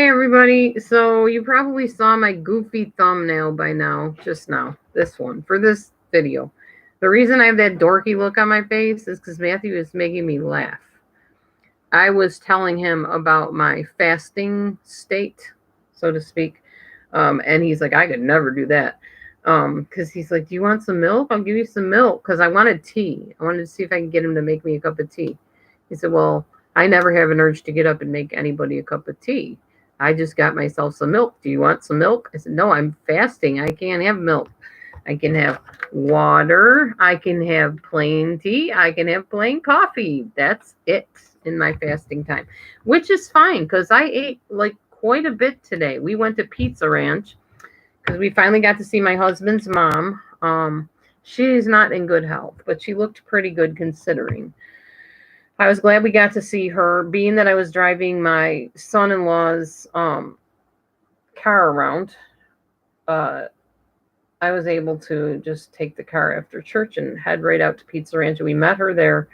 everybody. So you probably saw my goofy thumbnail by now, just now, this one, for this video. The reason I have that dorky look on my face is because Matthew is making me laugh. I was telling him about my fasting state, so to speak, and he's like, I could never do that. Because he's like, do you want some milk? I'll give you some milk, because I wanted tea. I wanted to see if I could get him to make me a cup of tea. He said, well, I never have an urge to get up and make anybody a cup of tea. I just got myself some milk. Do you want some milk? I said, no, I'm fasting. I can't have milk. I can have water. I can have plain tea. I can have plain coffee. That's it in my fasting time, which is fine because I ate like quite a bit today. We went to Pizza Ranch because we finally got to see my husband's mom. She's not in good health, but she looked pretty good considering. I was glad we got to see her, being that I was driving my son-in-law's car around. I was able to just take the car after church and head right out to Pizza Ranch. And we met her there,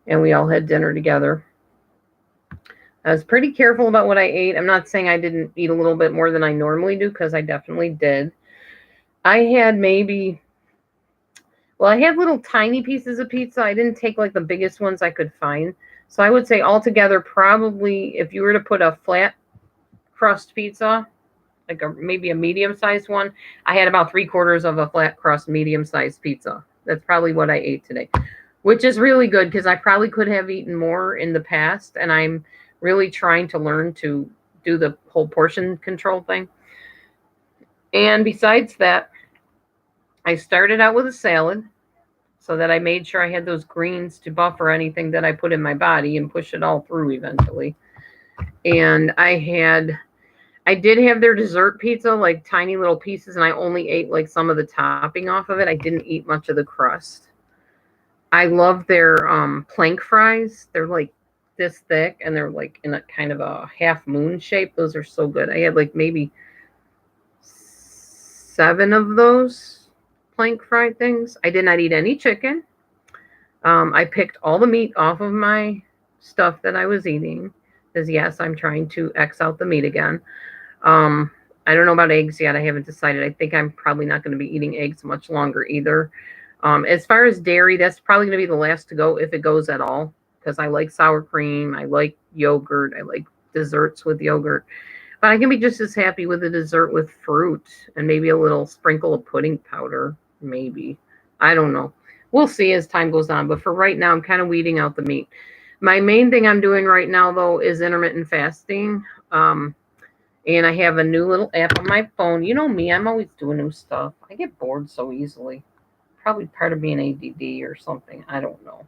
and we all had dinner together. I was pretty careful about what I ate. I'm not saying I didn't eat a little bit more than I normally do, because I definitely did. I had I had little tiny pieces of pizza. I didn't take like the biggest ones I could find. So I would say altogether, probably if you were to put a flat crust pizza, like maybe a medium-sized one, I had about 3/4 of a flat crust medium-sized pizza. That's probably what I ate today, which is really good because I probably could have eaten more in the past, and I'm really trying to learn to do the whole portion control thing. And besides that, I started out with a salad so that I made sure I had those greens to buffer anything that I put in my body and push it all through eventually. And I did have their dessert pizza, like tiny little pieces, and I only ate like some of the topping off of it. I didn't eat much of the crust. I love their plank fries. They're like this thick, and they're like in a kind of a half moon shape. Those are so good. I had like maybe 7 of those plank fry things. I did not eat any chicken. I picked all the meat off of my stuff that I was eating, because yes, I'm trying to X out the meat again. I don't know about eggs yet. I haven't decided. I think I'm probably not going to be eating eggs much longer either. As far as dairy, that's probably going to be the last to go if it goes at all, because I like sour cream. I like yogurt. I like desserts with yogurt. But I can be just as happy with a dessert with fruit and maybe a little sprinkle of pudding powder, maybe. I don't know. We'll see as time goes on. But for right now, I'm kind of weeding out the meat. My main thing I'm doing right now, though, is intermittent fasting. And I have a new little app on my phone. You know me, I'm always doing new stuff. I get bored so easily. Probably part of being ADD or something. I don't know.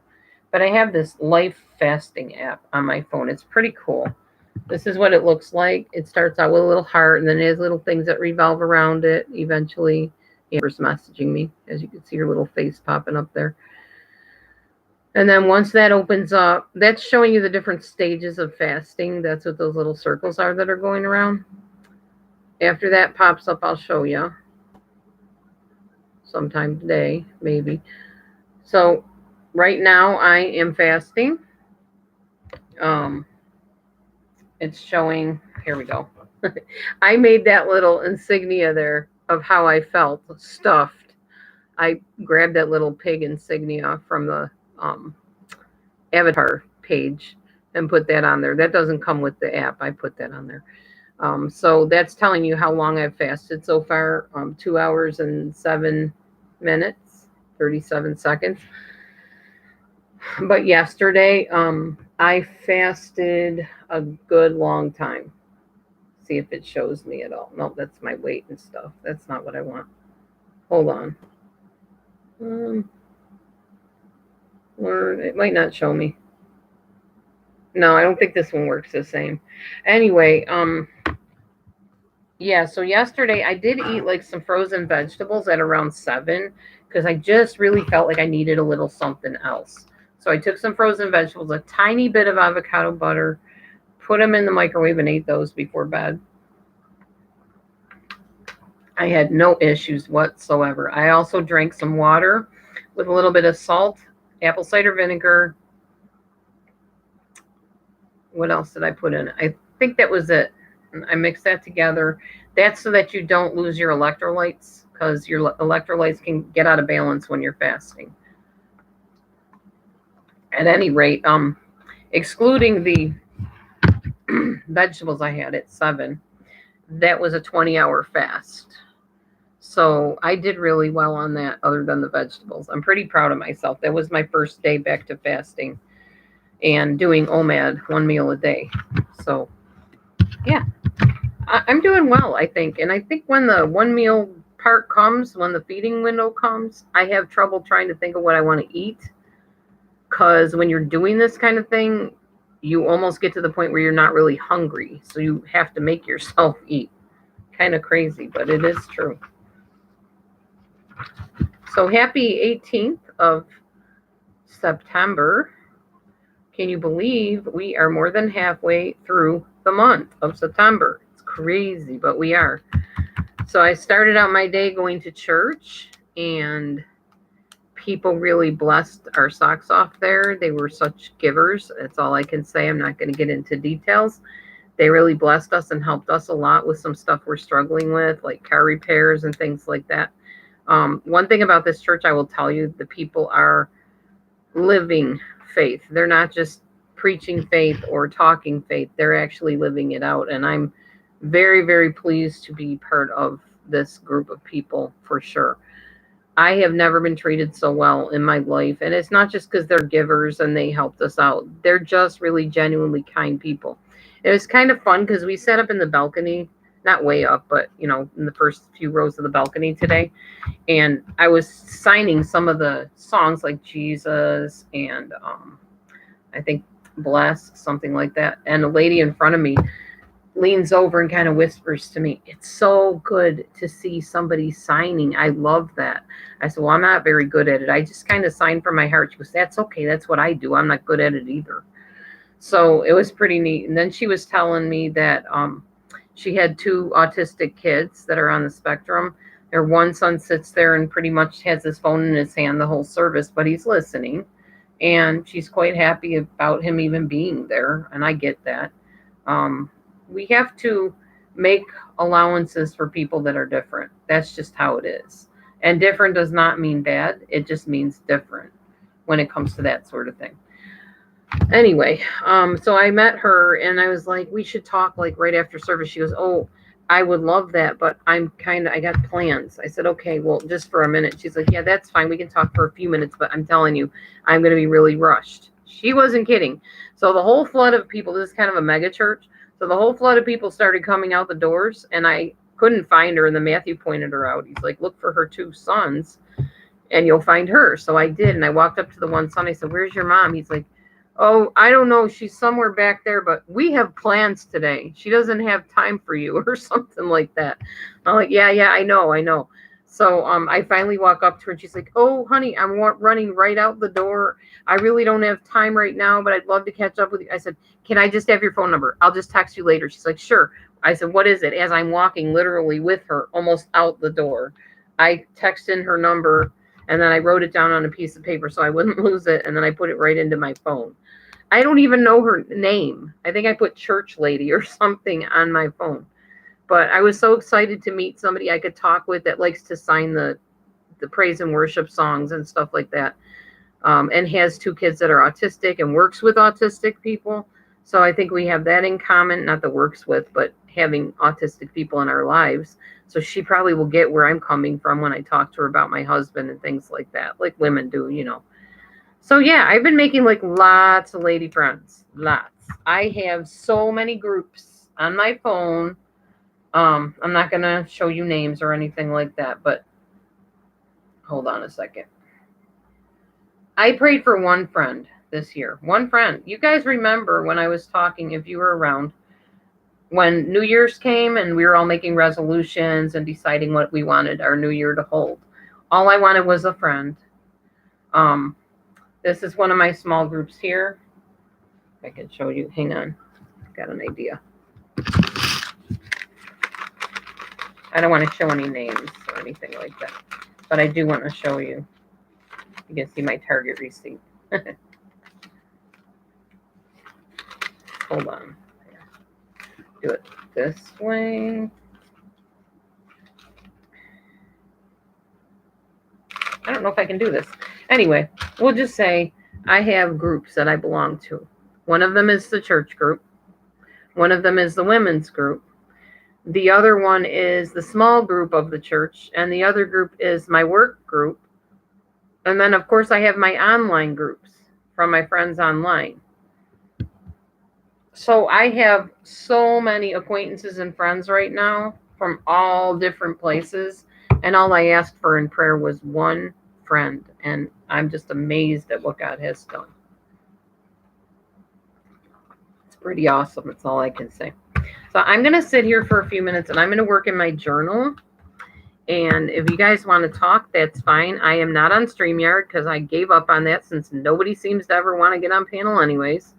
But I have this life fasting app on my phone. It's pretty cool. This is what it looks like. It starts out with a little heart, and then it has little things that revolve around it. Eventually, Amber's messaging me. As you can see, her little face popping up there. And then once that opens up, that's showing you the different stages of fasting. That's what those little circles are that are going around. After that pops up, I'll show you. Sometime today, maybe. So right now I am fasting. It's showing, here we go. I made that little insignia there of how I felt stuffed. I grabbed that little pig insignia from the avatar page and put that on there. That doesn't come with the app. I put that on there. So that's telling you how long I've fasted so far. 2 hours and 7 minutes, 37 seconds. But yesterday, I fasted a good long time. See if it shows me at all. No, that's my weight and stuff. That's not what I want. Hold on. Or it might not show me. No, I don't think this one works the same. Anyway, yeah, so yesterday I did eat like some frozen vegetables at around 7, because I just really felt like I needed a little something else. So I took some frozen vegetables, a tiny bit of avocado butter, put them in the microwave and ate those before bed. I had no issues whatsoever. I also drank some water with a little bit of salt, apple cider vinegar. What else did I put in it? I think that was it. I mix that together. That's so that you don't lose your electrolytes, because your electrolytes can get out of balance when you're fasting. At any rate, excluding the vegetables I had at 7, that was a 20-hour fast. So I did really well on that, other than the vegetables. I'm pretty proud of myself. That was my first day back to fasting and doing OMAD, 1 meal a day. So yeah, I'm doing well, I think. And I think when the 1 meal part comes, when the feeding window comes, I have trouble trying to think of what I want to eat. Because when you're doing this kind of thing, you almost get to the point where you're not really hungry. So you have to make yourself eat. Kind of crazy, but it is true. So happy 18th of September. Can you believe we are more than halfway through the month of September? It's crazy, but we are. So I started out my day going to church, and people really blessed our socks off there. They were such givers. That's all I can say. I'm not going to get into details. They really blessed us and helped us a lot with some stuff we're struggling with, like car repairs and things like that. One thing about this church, I will tell you, the people are living faith. They're not just preaching faith or talking faith. They're actually living it out. And I'm very, very pleased to be part of this group of people, for sure. I have never been treated so well in my life. And it's not just because they're givers and they helped us out. They're just really genuinely kind people. It was kind of fun because we sat up in the balcony, not way up, but, you know, in the first few rows of the balcony today. And I was signing some of the songs like Jesus and I think Bless, something like that. And a lady in front of me leans over and kind of whispers to me, "It's so good to see somebody signing. I love that." I said, "Well, I'm not very good at it. I just kind of sign from my heart." She goes, "That's okay. That's what I do. I'm not good at it either." So it was pretty neat. And then she was telling me that she had 2 autistic kids that are on the spectrum. Their one son sits there and pretty much has his phone in his hand the whole service, but he's listening. And she's quite happy about him even being there. And I get that. We have to make allowances for people that are different. That's just how it is. And different does not mean bad. It just means different when it comes to that sort of thing. Anyway, so I met her and I was like, we should talk like right after service. She goes, "Oh, I would love that, but I got plans." I said, "Okay, well, just for a minute." She's like, "Yeah, that's fine. We can talk for a few minutes, but I'm telling you, I'm going to be really rushed." She wasn't kidding. So the whole flood of people, this is kind of a mega church. So the whole flood of people started coming out the doors, and I couldn't find her. And then Matthew pointed her out. He's like, "Look for her 2 sons and you'll find her." So I did. And I walked up to the one son. I said, "Where's your mom?" He's like, "Oh, I don't know. She's somewhere back there, but we have plans today. She doesn't have time for you," or something like that. I'm like, yeah, I know. So I finally walk up to her and she's like, "Oh, honey, I'm running right out the door. I really don't have time right now, but I'd love to catch up with you." I said, "Can I just have your phone number? I'll just text you later." She's like, "Sure." I said, "What is it?" As I'm walking literally with her almost out the door, I texted in her number and then I wrote it down on a piece of paper so I wouldn't lose it. And then I put it right into my phone. I don't even know her name. I think I put church lady or something on my phone. But I was so excited to meet somebody I could talk with that likes to sign the praise and worship songs and stuff like that. And has 2 kids that are autistic and works with autistic people. So I think we have that in common, not the works with, but having autistic people in our lives. So she probably will get where I'm coming from when I talk to her about my husband and things like that, like women do, you know. So yeah, I've been making like lots of lady friends, lots. I have so many groups on my phone. I'm not going to show you names or anything like that, but hold on a second. I prayed for one friend this year. One friend. You guys remember when I was talking, if you were around, when New Year's came and we were all making resolutions and deciding what we wanted our new year to hold. All I wanted was a friend. This is one of my small groups here. I can show you. Hang on. I've got an idea. I don't want to show any names or anything like that, but I do want to show you. You can see my Target receipt. Hold on. do it this way. I don't know if I can do this. Anyway, we'll just say I have groups that I belong to. One of them is the church group. One of them is the women's group. The other one is the small group of the church. And the other group is my work group. And then, of course, I have my online groups from my friends online. So I have so many acquaintances and friends right now from all different places. And all I asked for in prayer was one friend. And I'm just amazed at what God has done. It's pretty awesome. That's all I can say. So I'm going to sit here for a few minutes and I'm going to work in my journal. And if you guys want to talk, that's fine. I am not on StreamYard because I gave up on that since nobody seems to ever want to get on panel anyways.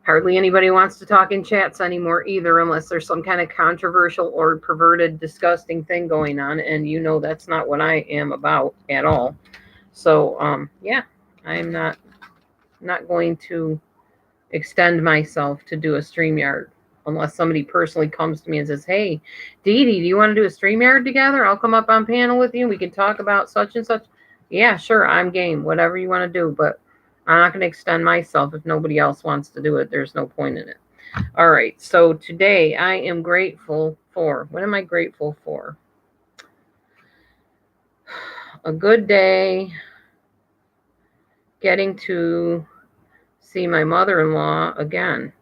Hardly anybody wants to talk in chats anymore either, unless there's some kind of controversial or perverted, disgusting thing going on. And you know that's not what I am about at all. So, yeah, I'm not going to extend myself to do a StreamYard unless somebody personally comes to me and says, hey, Dee Dee, do you want to do a StreamYard together? I'll come up on panel with you. We can talk about such and such. Yeah, sure, I'm game. Whatever you want to do. But I'm not going to extend myself if nobody else wants to do it. There's no point in it. All right. So today I am grateful for, what am I grateful for? A good day. Getting to see my mother-in-law again.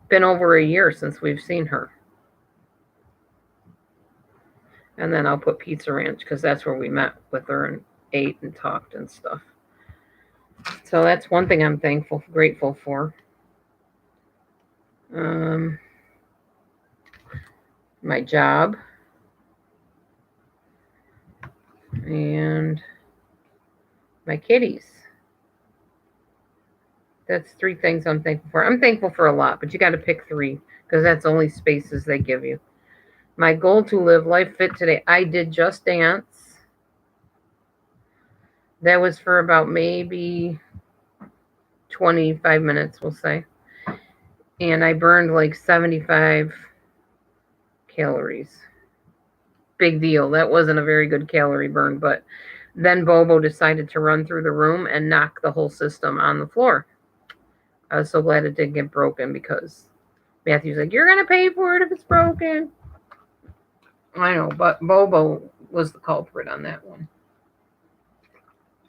Been over a year since we've seen her. And then I'll put Pizza Ranch because that's where we met with her and ate and talked and stuff. So that's one thing I'm grateful for. My job. And my kitties. That's 3 things I'm thankful for. I'm thankful for a lot, but you got to pick 3 because that's the only spaces they give you. My goal to live life fit today. I did Just Dance. That was for about maybe 25 minutes, we'll say. And I burned like 75 calories. Big deal. That wasn't a very good calorie burn, but then Bobo decided to run through the room and knock the whole system on the floor. I was so glad it didn't get broken because Matthew's like, you're going to pay for it if it's broken. I know, but Bobo was the culprit on that one.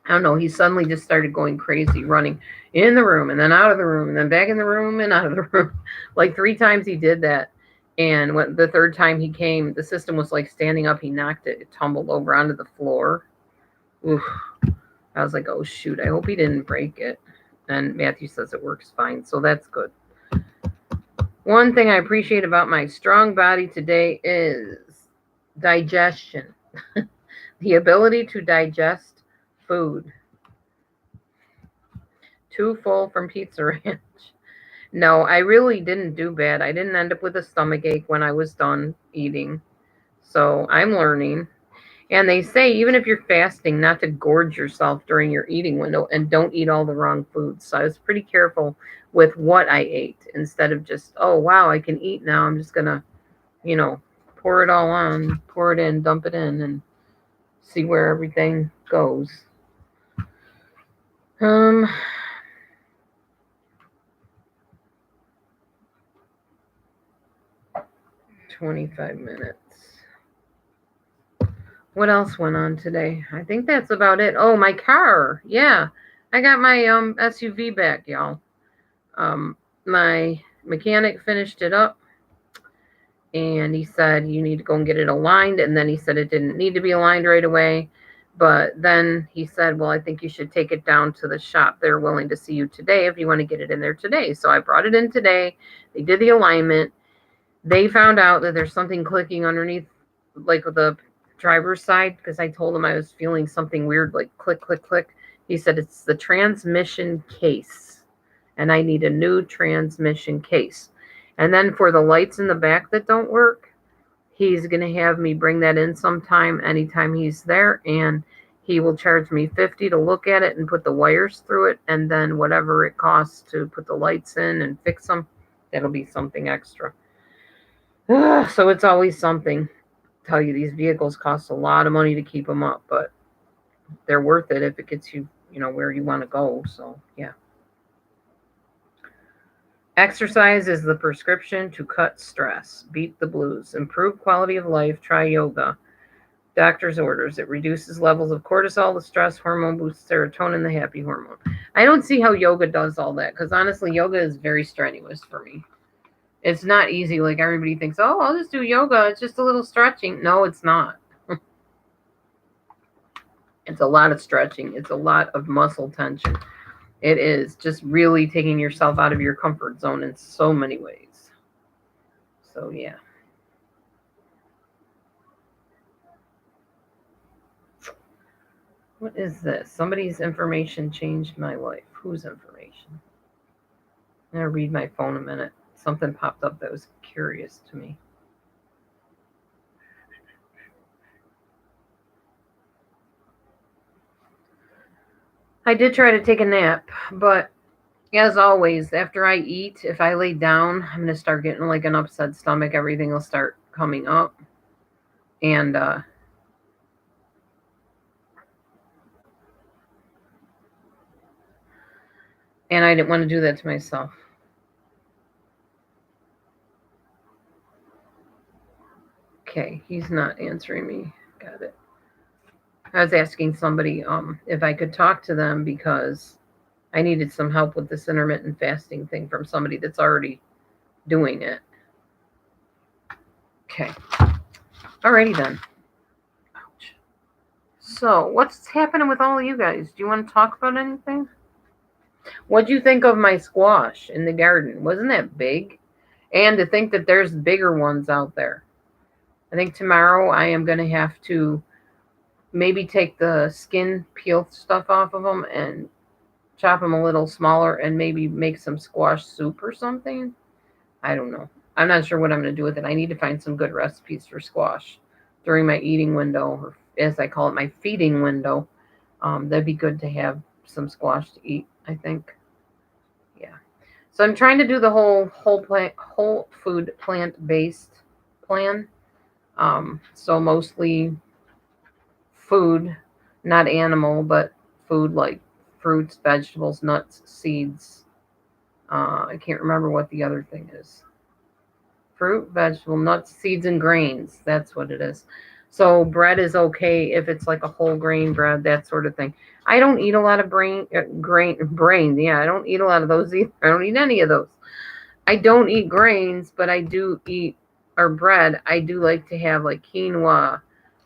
I don't know. He suddenly just started going crazy, running in the room and then out of the room and then back in the room and out of the room. Like 3 times he did that. And when the 3rd time he came, the system was like standing up. He knocked it. It tumbled over onto the floor. Oof. I was like, oh, shoot. I hope he didn't break it. And Matthew says it works fine. So that's good. One thing I appreciate about my strong body today is digestion. The ability to digest food. Too full from Pizza Ranch. No, I really didn't do bad. I didn't end up with a stomachache when I was done eating. So I'm learning. And they say even if you're fasting, not to gorge yourself during your eating window and don't eat all the wrong foods. So I was pretty careful with what I ate instead of just, oh, wow, I can eat now. I'm just going to, pour it all on, pour it in, dump it in, and see where everything goes. 25 minutes. What else went on today? I think that's about it. Oh, my car. Yeah. I got my SUV back, y'all. My mechanic finished it up. And he said, you need to go and get it aligned. And then he said it didn't need to be aligned right away. But then he said, well, I think you should take it down to the shop. They're willing to see you today if you want to get it in there today. So I brought it in today. They did the alignment. They found out that there's something clicking underneath, like the driver's side, because I told him I was feeling something weird, like click, click, click. He said it's the transmission case. And I need a new transmission case. And then for the lights in the back that don't work, he's going to have me bring that in sometime, anytime he's there. And he will charge me $50 to look at it and put the wires through it, and then whatever it costs to put the lights in and fix them, that'll be something extra. So it's always something. I tell you, these vehicles cost a lot of money to keep them up, but they're worth it if it gets you, where you want to go. So yeah. Exercise is the prescription to cut stress, beat the blues, improve quality of life. Try yoga. Doctor's orders. It reduces levels of cortisol, the stress hormone, boosts serotonin, the happy hormone. I don't see how yoga does all that, because honestly, yoga is very strenuous for me. It's not easy like everybody thinks, oh, I'll just do yoga. It's just a little stretching. No, it's not. It's a lot of stretching. It's a lot of muscle tension. It is just really taking yourself out of your comfort zone in so many ways. So, yeah. What is this? Somebody's information changed my life. Whose information? I'm going to read my phone a minute. Something popped up that was curious to me. I did try to take a nap, but as always, after I eat, if I lay down, I'm going to start getting like an upset stomach. Everything will start coming up. And I didn't want to do that to myself. Okay, he's not answering me. Got it. I was asking somebody if I could talk to them because I needed some help with this intermittent fasting thing from somebody that's already doing it. Okay. Alrighty then. Ouch. So, what's happening with all of you guys? Do you want to talk about anything? What'd you think of my squash in the garden? Wasn't that big? And to think that there's bigger ones out there. I think tomorrow I am going to have to maybe take the skin peel stuff off of them and chop them a little smaller and maybe make some squash soup or something. I don't know. I'm not sure what I'm going to do with it. I need to find some good recipes for squash during my eating window, or as I call it, my feeding window. That'd be good to have some squash to eat, I think. Yeah. So I'm trying to do the whole food plant-based plan. So mostly food, not animal, but food like fruits, vegetables, nuts, seeds. I can't remember what the other thing is. Fruit, vegetable, nuts, seeds, and grains. That's what it is. So bread is okay if it's like a whole grain bread, that sort of thing. I don't eat a lot of brain. Yeah, I don't eat a lot of those either. I don't eat any of those. I don't eat grains, but I do eat, or bread. I do like to have like quinoa,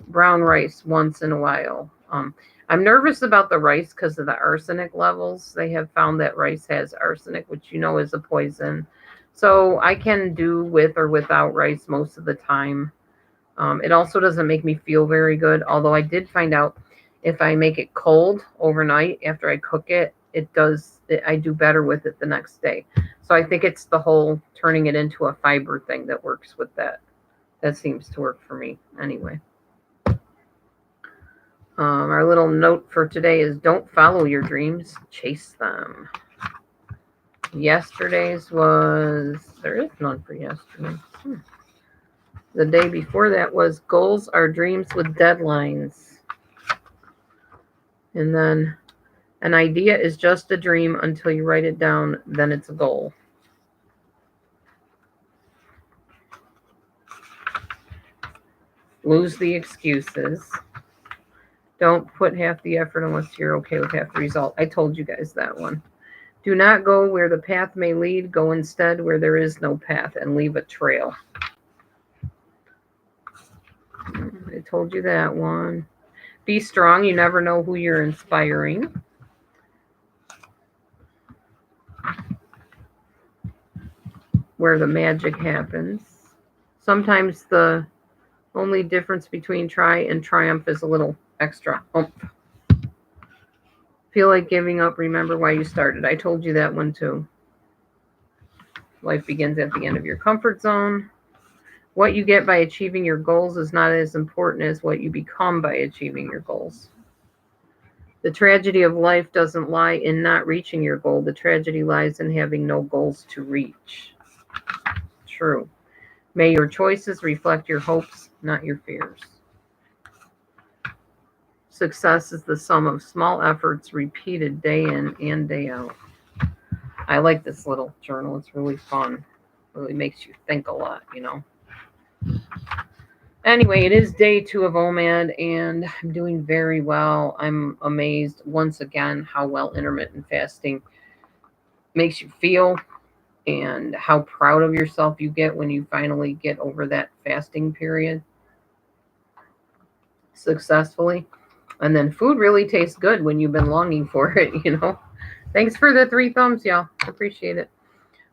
brown rice once in a while. I'm nervous about the rice because of the arsenic levels. They have found that rice has arsenic, which is a poison. So I can do with or without rice most of the time. It also doesn't make me feel very good, although I did find out if I make it cold overnight after I cook it, I do better with it the next day. So I think it's the whole turning it into a fiber thing that works with that. That seems to work for me anyway. Our little note for today is don't follow your dreams, chase them. Yesterday's there is none for yesterday. The day before that was goals are dreams with deadlines. And then an idea is just a dream until you write it down, then it's a goal. Lose the excuses. Don't put half the effort unless you're okay with half the result. I told you guys that one. Do not go where the path may lead. Go instead where there is no path and leave a trail. I told you that one. Be strong. You never know who you're inspiring. Where the magic happens. Sometimes the only difference between try and triumph is a little extra oomph. Feel like giving up, remember why you started. I told you that one too. Life begins at the end of your comfort zone. What you get by achieving your goals is not as important as what you become by achieving your goals. The tragedy of life doesn't lie in not reaching your goal. The tragedy lies in having no goals to reach. True. May your choices reflect your hopes, not your fears. Success is the sum of small efforts repeated day in and day out. I like this little journal. It's really fun. Really makes you think a lot, you know. Anyway, it is day 2 of OMAD, and I'm doing very well. I'm amazed once again how well intermittent fasting makes you feel and how proud of yourself you get when you finally get over that fasting period successfully. And then food really tastes good when you've been longing for it, you know. Thanks for the 3 thumbs, y'all. Appreciate it.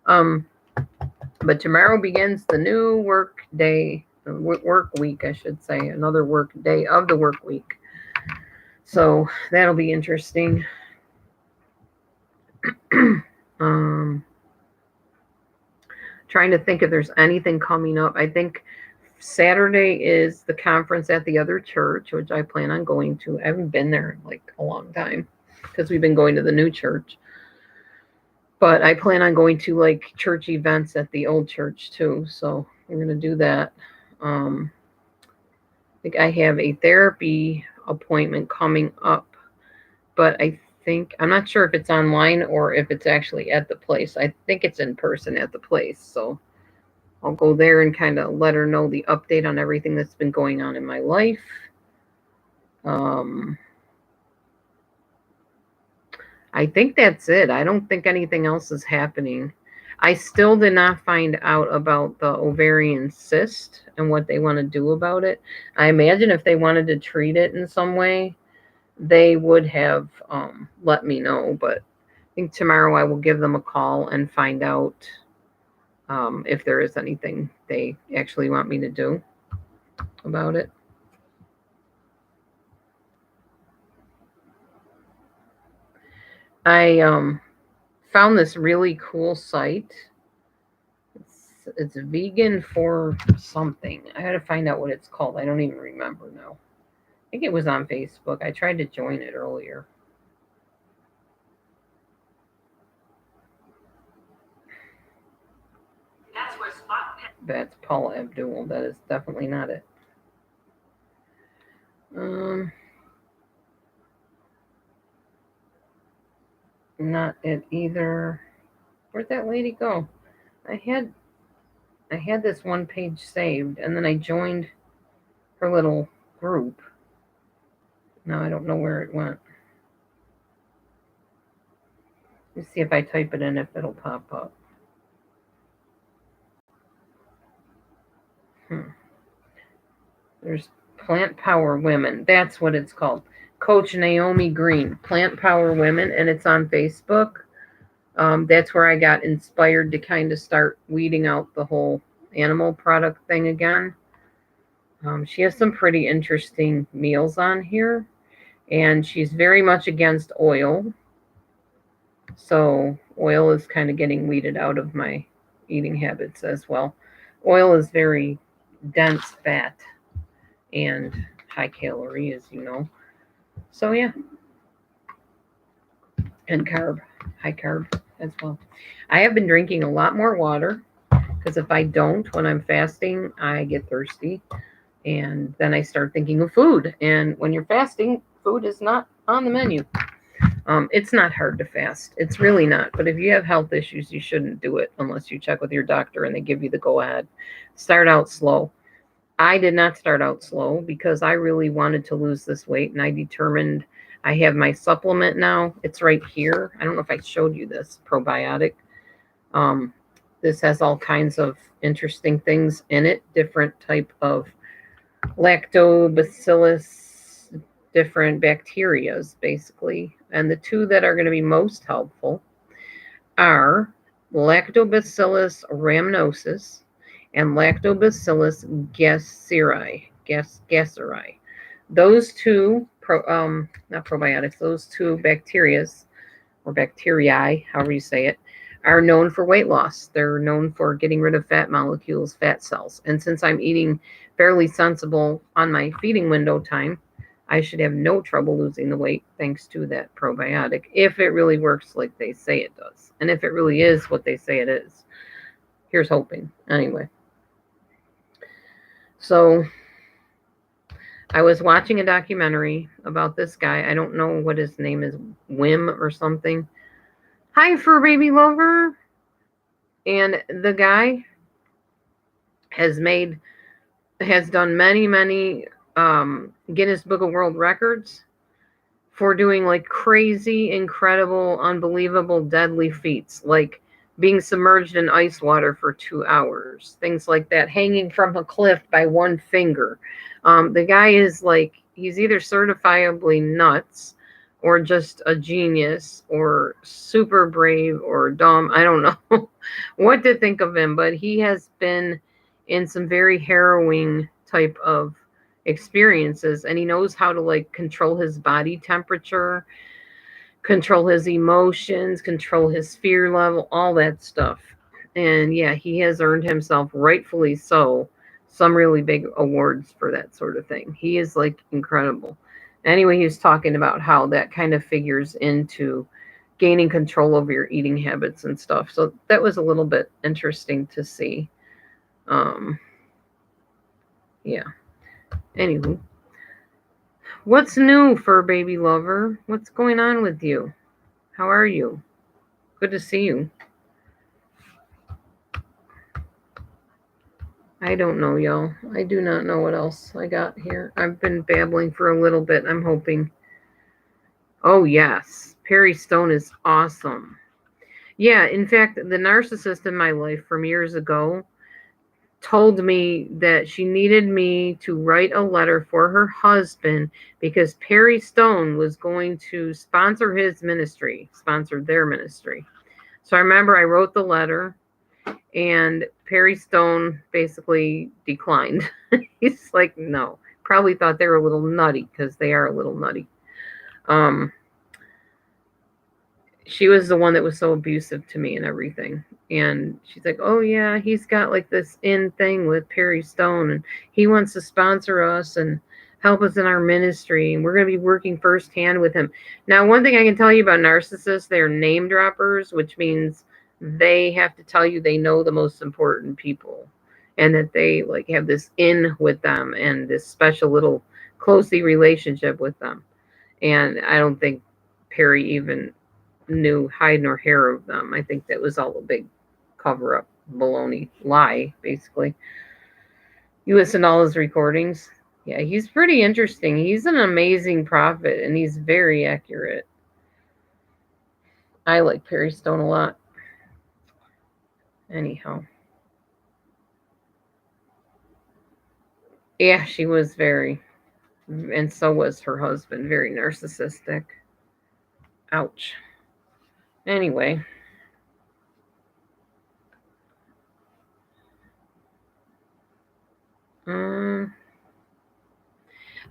But tomorrow begins the new work day, work week, I should say, another work day of the work week. So that'll be interesting. Trying to think if there's anything coming up. I think Saturday is the conference at the other church, which I plan on going to. I haven't been there in like a long time because we've been going to the new church. But I plan on going to like church events at the old church too. So we're going to do that. I think I have a therapy appointment coming up, but I'm not sure if it's online or if it's actually at the place. I think it's in person at the place. So I'll go there and kind of let her know the update on everything that's been going on in my life. I think that's it. I don't think anything else is happening. I still did not find out about the ovarian cyst and what they want to do about it. I imagine if they wanted to treat it in some way, they would have let me know. But I think tomorrow I will give them a call and find out if there is anything they actually want me to do about it. I found this really cool site. It's vegan for something. I had to find out what it's called. I don't even remember now. I think it was on Facebook. I tried to join it earlier. That's Paula Abdul. That is definitely not it. Not it either. Where'd that lady go? I had this one page saved, and then I joined her little group. Now I don't know where it went. Let's see if I type it in, if it'll pop up. There's Plant Power Women. That's what it's called. Coach Naomi Green, Plant Power Women, and it's on Facebook. That's where I got inspired to kind of start weeding out the whole animal product thing again. She has some pretty interesting meals on here, and she's very much against oil. So oil is kind of getting weeded out of my eating habits as well. Oil is very dense fat and high calorie, as you know. So yeah. And high carb as well. I have been drinking a lot more water because if I don't, when I'm fasting, I get thirsty. And then I start thinking of food. And when you're fasting, food is not on the menu. It's not hard to fast. It's really not. But if you have health issues, you shouldn't do it unless you check with your doctor and they give you the go ahead. Start out slow. I did not start out slow because I really wanted to lose this weight, and I determined I have my supplement now. It's right here. I don't know if I showed you this probiotic. This has all kinds of interesting things in it, different type of lactobacillus, different bacterias, basically. And the 2 that are going to be most helpful are Lactobacillus rhamnosus and Lactobacillus gasseri. Those 2, not probiotics, those 2 bacterias, or bacteria, however you say it, are known for weight loss. They're known for getting rid of fat molecules, fat cells. And since I'm eating fairly sensible on my feeding window time, I should have no trouble losing the weight thanks to that probiotic, if it really works like they say it does. And if it really is what they say it is. Here's hoping. Anyway. So I was watching a documentary about this guy. I don't know what his name is, Wim or something. Hi, fur baby lover. And the guy has done many Guinness Book of World Records for doing like crazy, incredible, unbelievable, deadly feats, like being submerged in ice water for 2 hours, things like that, hanging from a cliff by one finger. The guy is like, he's either certifiably nuts or just a genius or super brave or dumb. I don't know what to think of him, but he has been in some very harrowing type of experiences, and he knows how to like control his body temperature, control his emotions, control his fear level, all that stuff. And yeah, he has earned himself, rightfully so, some really big awards for that sort of thing. He is like incredible. Anyway, he was talking about how that kind of figures into gaining control over your eating habits and stuff. So that was a little bit interesting to see. Yeah. Anywho, what's new, fur baby lover? What's going on with you? How are you? Good to see you. I don't know, y'all. I do not know what else I got here. I've been babbling for a little bit. I'm hoping. Oh, yes. Perry Stone is awesome. Yeah, in fact, the narcissist in my life from years ago told me that she needed me to write a letter for her husband because Perry Stone was going to sponsor his ministry, sponsor their ministry. So I remember I wrote the letter, and Perry Stone basically declined. He's like, no. Probably thought they were a little nutty, because they are a little nutty. She was the one that was so abusive to me and everything. And she's like, oh yeah, he's got like this in thing with Perry Stone, and he wants to sponsor us and help us in our ministry, and we're going to be working firsthand with him. Now, one thing I can tell you about narcissists, they're name droppers, which means they have to tell you they know the most important people, and that they like have this in with them and this special little closely relationship with them. And I don't think Perry even knew hide nor hair of them. I think that was all a big cover up, baloney, lie, basically. You listen to all his recordings. Yeah, he's pretty interesting. He's an amazing prophet, and he's very accurate. I like Perry Stone a lot. Anyhow. Yeah, she was very, and so was her husband, very narcissistic. Ouch. Anyway.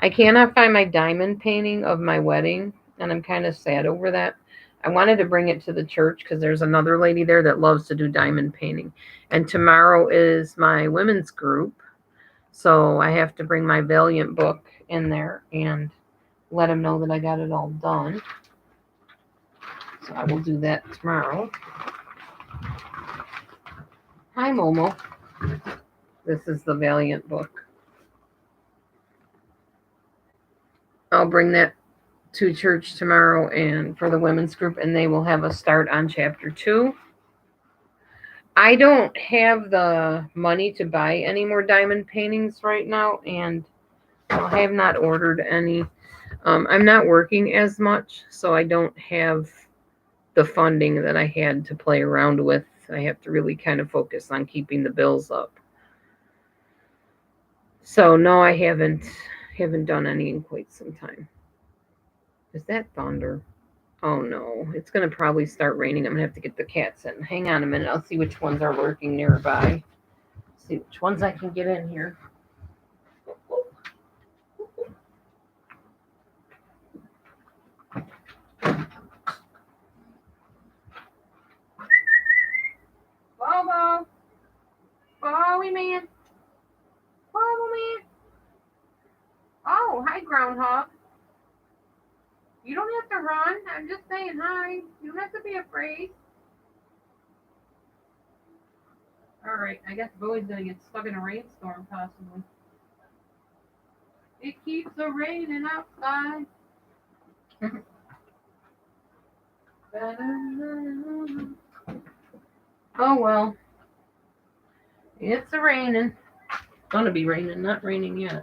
I cannot find my diamond painting of my wedding, and I'm kind of sad over that. I wanted to bring it to the church because there's another lady there that loves to do diamond painting. And tomorrow is my women's group, so I have to bring my Valiant book in there and let them know that I got it all done. So I will do that tomorrow. Hi, Momo. This is the Valiant book. I'll bring that to church tomorrow and for the women's group, and they will have a start on chapter 2. I don't have the money to buy any more diamond paintings right now, and I have not ordered any. I'm not working as much, so I don't have the funding that I had to play around with. I have to really kind of focus on keeping the bills up. So no, I haven't done any in quite some time. Is that thunder? Oh no, it's going to probably start raining. I'm going to have to get the cats in. Hang on a minute. I'll see which ones are lurking nearby. See which ones I can get in here. Bobo! Bowie man! Bobo man! Oh, hi, groundhog. gonna run. I'm just saying hi. You don't have to be afraid. Alright, I guess Bowie's gonna get stuck in a rainstorm, possibly. It keeps a raining outside. Oh well. It's a raining. Gonna be raining, not raining yet.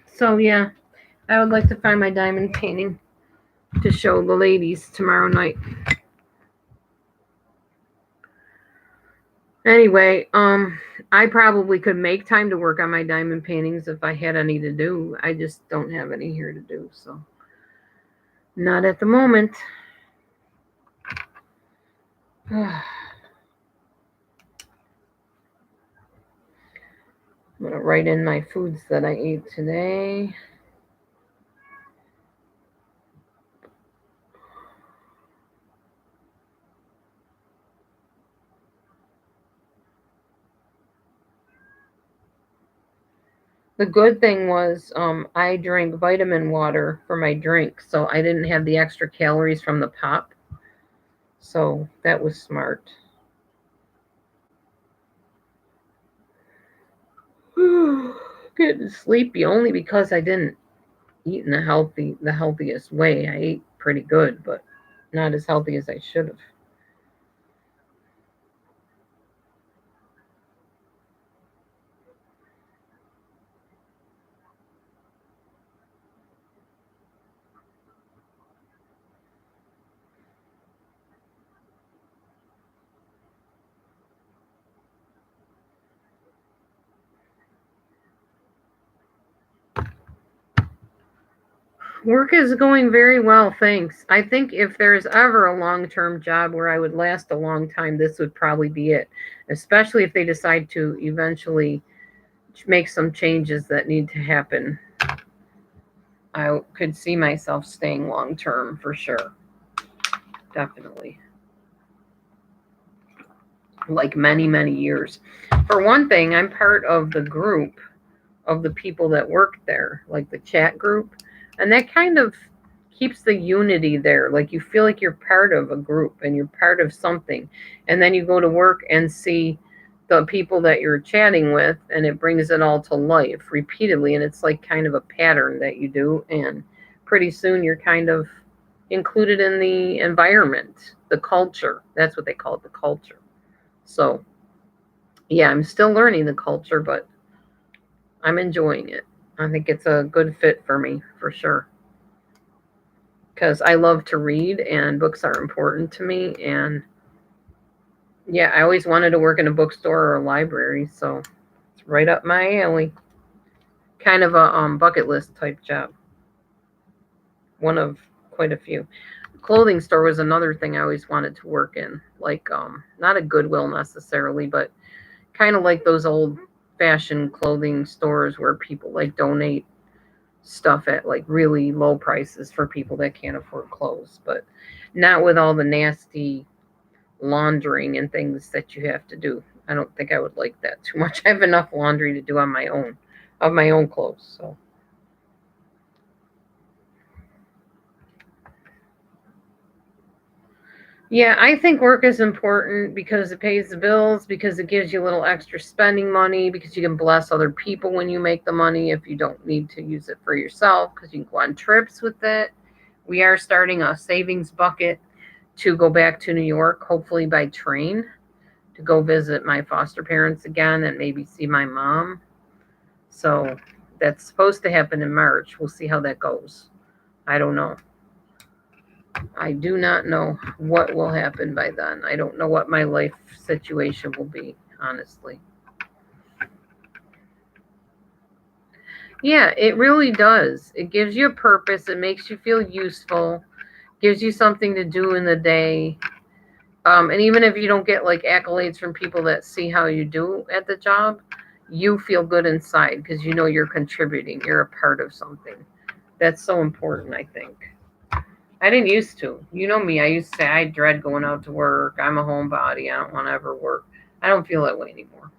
So yeah, I would like to find my diamond painting to show the ladies tomorrow night. Anyway, I probably could make time to work on my diamond paintings if I had any to do. I just don't have any here to do, so not at the moment. I'm gonna write in my foods that I ate today. The good thing was I drank vitamin water for my drink, so I didn't have the extra calories from the pop. So that was smart. Getting sleepy only because I didn't eat in the healthiest way. I ate pretty good, but not as healthy as I should have. Work is going very well, thanks. I think if there's ever a long-term job where I would last a long time, this would probably be it, especially if they decide to eventually make some changes that need to happen. I could see myself staying long-term for sure. Definitely. Like many, many years. For one thing, I'm part of the group of the people that work there, like the chat group. And that kind of keeps the unity there. Like you feel like you're part of a group and you're part of something. And then you go to work and see the people that you're chatting with, and it brings it all to life repeatedly. And it's like kind of a pattern that you do. And pretty soon you're kind of included in the environment, the culture. That's what they call it, the culture. So, yeah, I'm still learning the culture, but I'm enjoying it. I think it's a good fit for me, for sure. Because I love to read, and books are important to me. And yeah, I always wanted to work in a bookstore or a library, so it's right up my alley. Kind of a bucket list type job. One of quite a few. Clothing store was another thing I always wanted to work in. Like, not a Goodwill necessarily, but kind of like those old fashioned clothing stores where people like donate stuff at like really low prices for people that can't afford clothes, but not with all the nasty laundering and things that you have to do. I don't think I would like that too much. I have enough laundry to do on my own, of my own clothes. So yeah, I think work is important because it pays the bills, because it gives you a little extra spending money, because you can bless other people when you make the money if you don't need to use it for yourself, because you can go on trips with it. We are starting a savings bucket to go back to New York, hopefully by train, to go visit my foster parents again and maybe see my mom. So that's supposed to happen in March. We'll see how that goes. I don't know. I do not know what will happen by then. I don't know what my life situation will be, honestly. Yeah, it really does. It gives you a purpose. It makes you feel useful, gives you something to do in the day. And even if you don't get like accolades from people that see how you do at the job, you feel good inside because you know you're contributing. You're a part of something. That's so important, I think. I didn't used to. You know me. I used to say I dread going out to work. I'm a homebody. I don't want to ever work. I don't feel that way anymore.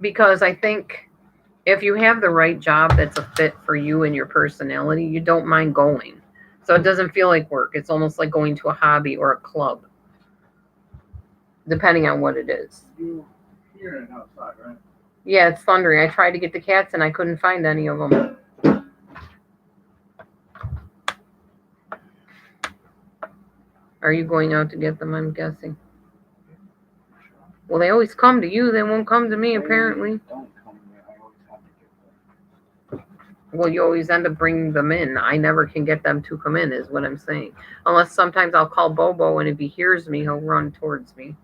Because I think If you have the right job that's a fit for you and your personality, you don't mind going. So it doesn't feel like work. It's almost like going to a hobby or a club, depending on what it is. You hear it outside, right? Yeah, it's thundering. I tried to get the cats and I couldn't find any of them. Are you going out to get them, I'm guessing? Well, they always come to you. They won't come to me, apparently. Don't come here. I always have to get them. Well, you always end up bringing them in. I never can get them to come in, is what I'm saying. Unless sometimes I'll call Bobo, and if he hears me, he'll run towards me.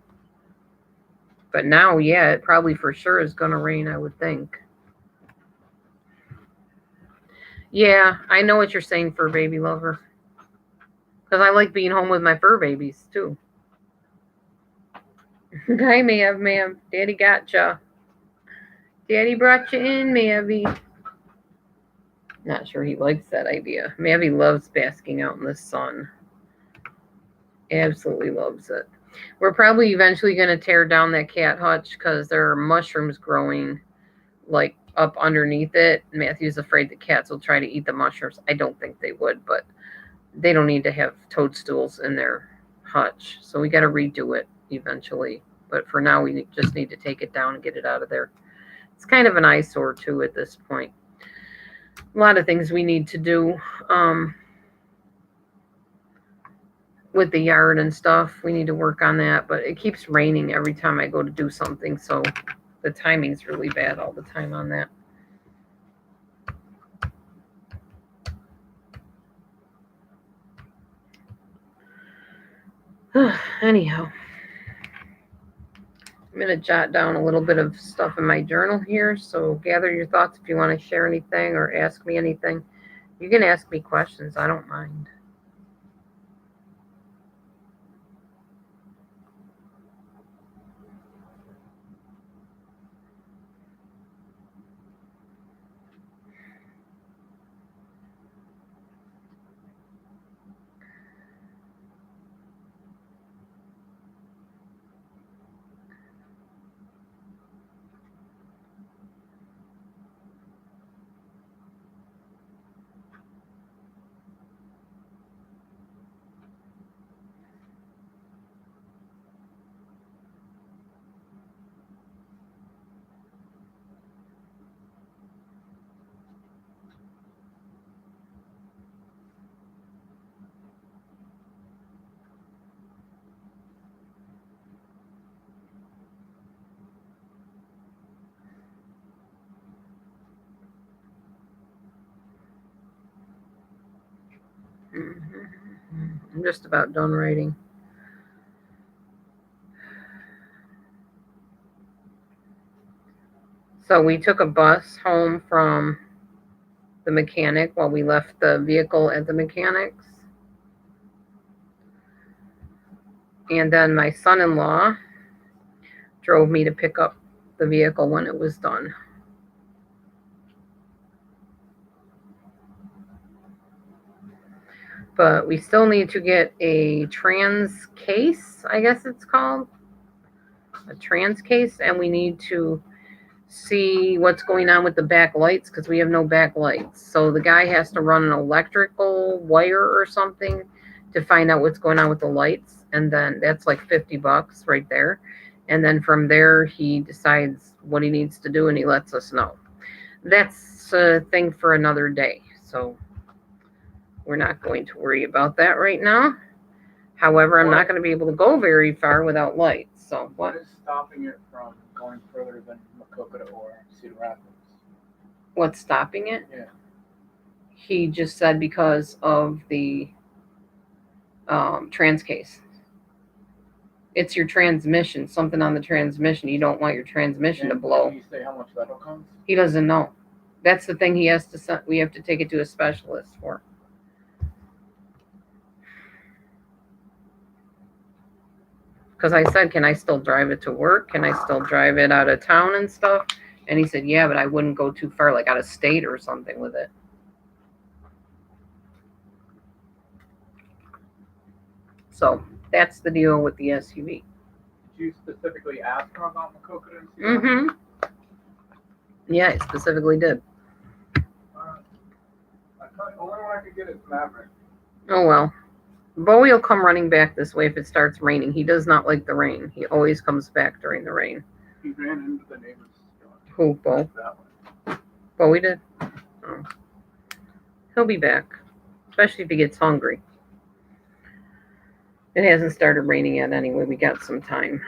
But now, yeah, it probably for sure is going to rain, I would think. Yeah, I know what you're saying, fur baby lover. Because I like being home with my fur babies, too. Hi, ma'am. Daddy gotcha. Daddy brought you in, Mavi. Not sure he likes that idea. Mavi loves basking out in the sun. Absolutely loves it. We're probably eventually going to tear down that cat hutch because there are mushrooms growing like up underneath it. Matthew's afraid the cats will try to eat the mushrooms. I don't think they would, but they don't need to have toadstools in their hutch. So we got to redo it eventually. But for now, we just need to take it down and get it out of there. It's kind of an eyesore, too, at this point. A lot of things we need to do with the yard and stuff. We need to work on that. But it keeps raining every time I go to do something. So the timing's really bad all the time on that. Anyhow. I'm going to jot down a little bit of stuff in my journal here, so gather your thoughts if you want to share anything or ask me anything. You can ask me questions, I don't mind. I'm just about done writing. So we took a bus home from the mechanic while we left the vehicle at the mechanic's. And then my son-in-law drove me to pick up the vehicle when it was done. But we still need to get a trans case, I guess it's called. A trans case, and we need to see what's going on with the back lights because we have no back lights. So the guy has to run an electrical wire or something to find out what's going on with the lights, and then that's like $50 right there. And then from there he decides what he needs to do and he lets us know. That's a thing for another day. So we're not going to worry about that right now. However, I'm not going to be able to go very far without lights. So what is stopping it from going further than Maquoketa or Cedar Rapids? What's stopping it? Yeah. He just said because of the trans case. It's your transmission, something on the transmission. You don't want your transmission to blow. Can you say how much that'll cost? He doesn't know. That's the thing he has to. We have to take it to a specialist for. Because I said, can I still drive it to work? Can I still drive it out of town and stuff? And he said, yeah, but I wouldn't go too far, like out of state or something with it. So that's the deal with the SUV. Did you specifically ask her about Maquoketa? Mm-hmm. Yeah, it specifically did. Only one I could get is Maverick. Oh well. Bowie will come running back this way if it starts raining. He does not like the rain. He always comes back during the rain. He ran into the neighbor's yard. Who, Bo? That one. Bowie did? Oh. He'll be back, especially if he gets hungry. It hasn't started raining yet anyway. We got some time.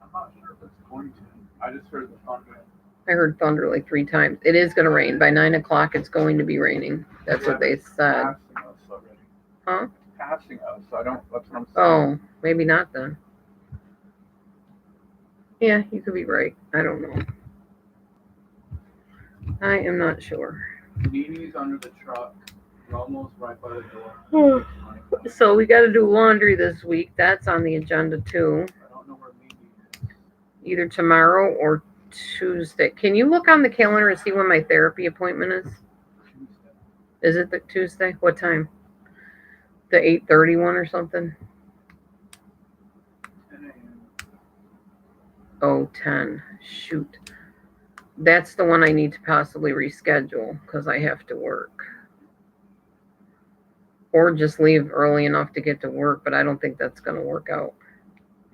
I'm not sure if it's going to. I just heard the thunder. I heard thunder like 3 times. It is going to rain. By 9 o'clock, it's going to be raining. That's what they said. Passing us already. Huh? Passing us. I don't. That's what I'm saying. Oh, maybe not then. Yeah, you could be right. I don't know. I am not sure. Nini's under the truck. We're almost right by the door. So we got to do laundry this week. That's on the agenda too. I don't know where Nini is. Either tomorrow or Tuesday. Can you look on the calendar and see when my therapy appointment is? Tuesday. Is it the Tuesday? What time? The 8:30 one or something? 10 a.m. Oh, 10. Shoot. That's the one I need to possibly reschedule because I have to work. Or just leave early enough to get to work, but I don't think that's going to work out.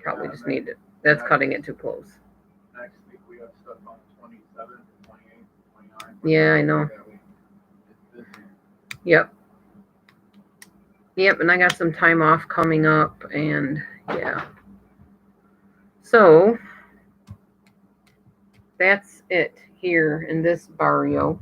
Probably just need it. That's cutting it too close. Next week we have stuff on 27th, 28th, 29th. Yeah, I know. Yep. Yep, and I got some time off coming up, and yeah. So, that's it here in this barrio.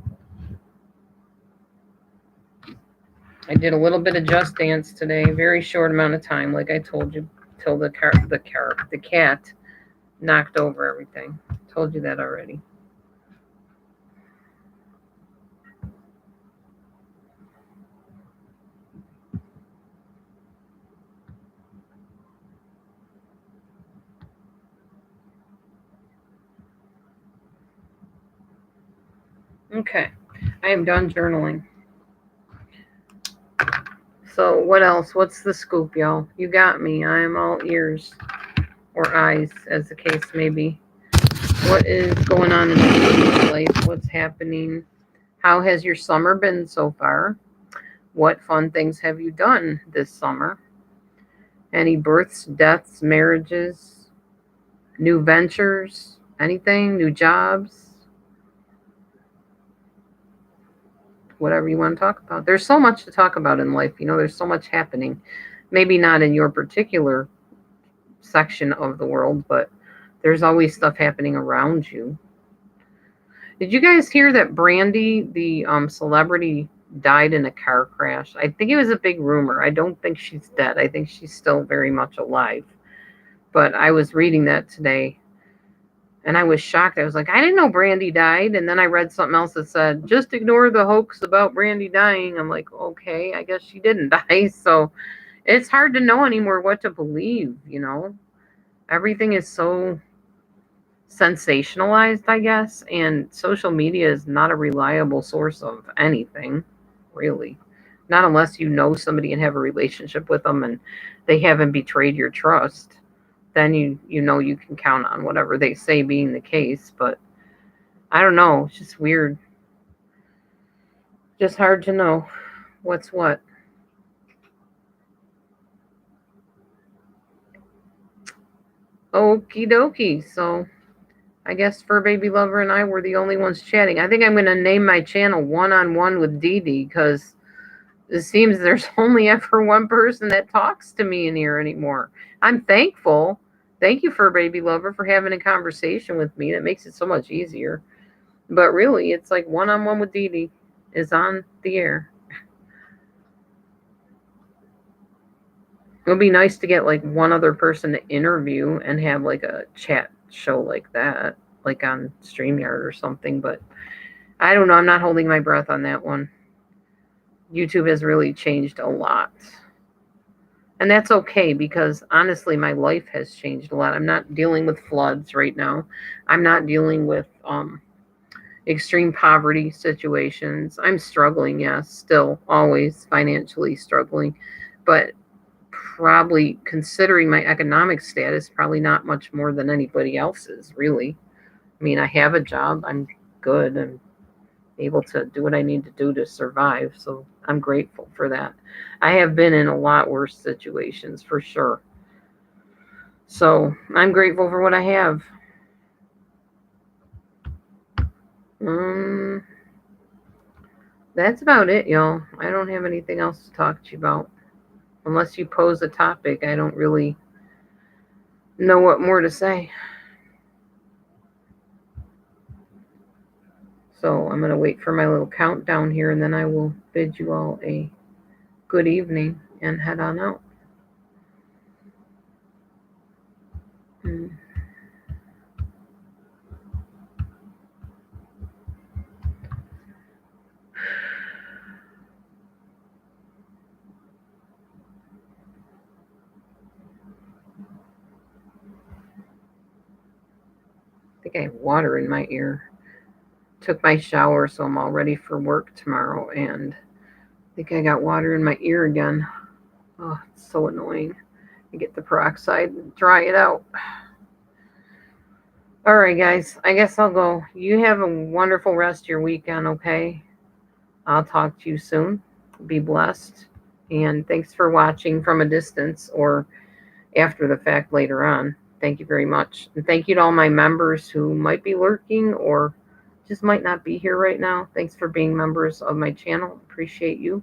I did a little bit of Just Dance today, very short amount of time, like I told you, till the cat knocked over everything. Told you that already. Okay, I am done journaling. So what else? What's the scoop, y'all? You got me. I am all ears. Or eyes, as the case may be. What is going on in your life? What's happening? How has your summer been so far? What fun things have you done this summer? Any births, deaths, marriages, new ventures, anything, new jobs? Whatever you want to talk about. There's so much to talk about in life. There's so much happening. Maybe not in your particular section of the world, but there's always stuff happening around you. Did you guys hear that Brandy, the celebrity, died in a car crash? I think it was a big rumor. I don't think she's dead. I think she's still very much alive. But I was reading that today, and I was shocked. I was like, I didn't know Brandy died. And then I read something else that said, just ignore the hoax about Brandy dying. I'm like, okay, I guess she didn't die. So it's hard to know anymore what to believe, Everything is so sensationalized, I guess, and social media is not a reliable source of anything, really. Not unless you know somebody and have a relationship with them and they haven't betrayed your trust. Then you know you can count on whatever they say being the case. But I don't know. It's just weird. Just hard to know what's what. Okie dokie. So I guess Fur Baby Lover and I were the only ones chatting. I think I'm going to name my channel One-on-One with Dee Dee because it seems there's only ever one person that talks to me in here anymore. I'm thankful. Thank you, Fur Baby Lover, for having a conversation with me. That makes it so much easier. But really, it's like One-on-One with Dee Dee is on the air. It would be nice to get like one other person to interview and have like a chat show like that, like on StreamYard or something. But I don't know. I'm not holding my breath on that one. YouTube has really changed a lot. And that's okay because honestly, my life has changed a lot. I'm not dealing with floods right now. I'm not dealing with extreme poverty situations. I'm struggling, yes, still always financially struggling. But probably considering my economic status, probably not much more than anybody else's, really. I mean, I have a job. I'm good. I'm able to do what I need to do to survive. So I'm grateful for that. I have been in a lot worse situations for sure. So I'm grateful for what I have. Um, that's about it, y'all. I don't have anything else to talk to you about. Unless you pose a topic, I don't really know what more to say. So I'm going to wait for my little countdown here, and then I will bid you all a good evening and head on out. Mm. I think I have water in my ear. Took my shower, so I'm all ready for work tomorrow, and I think I got water in my ear again. Oh, it's so annoying. I get the peroxide and dry it out. All right, guys. I guess I'll go. You have a wonderful rest of your weekend, okay? I'll talk to you soon. Be blessed. And thanks for watching from a distance or after the fact later on. Thank you very much. And thank you to all my members who might be lurking or just might not be here right now. Thanks for being members of my channel. Appreciate you.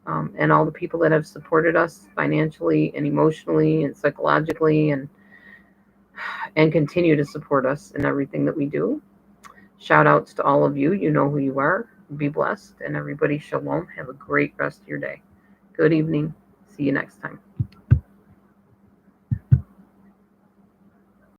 And all the people that have supported us financially and emotionally and psychologically and continue to support us in everything that we do. Shout outs to all of you. You know who you are. Be blessed. And everybody, shalom. Have a great rest of your day. Good evening. See you next time.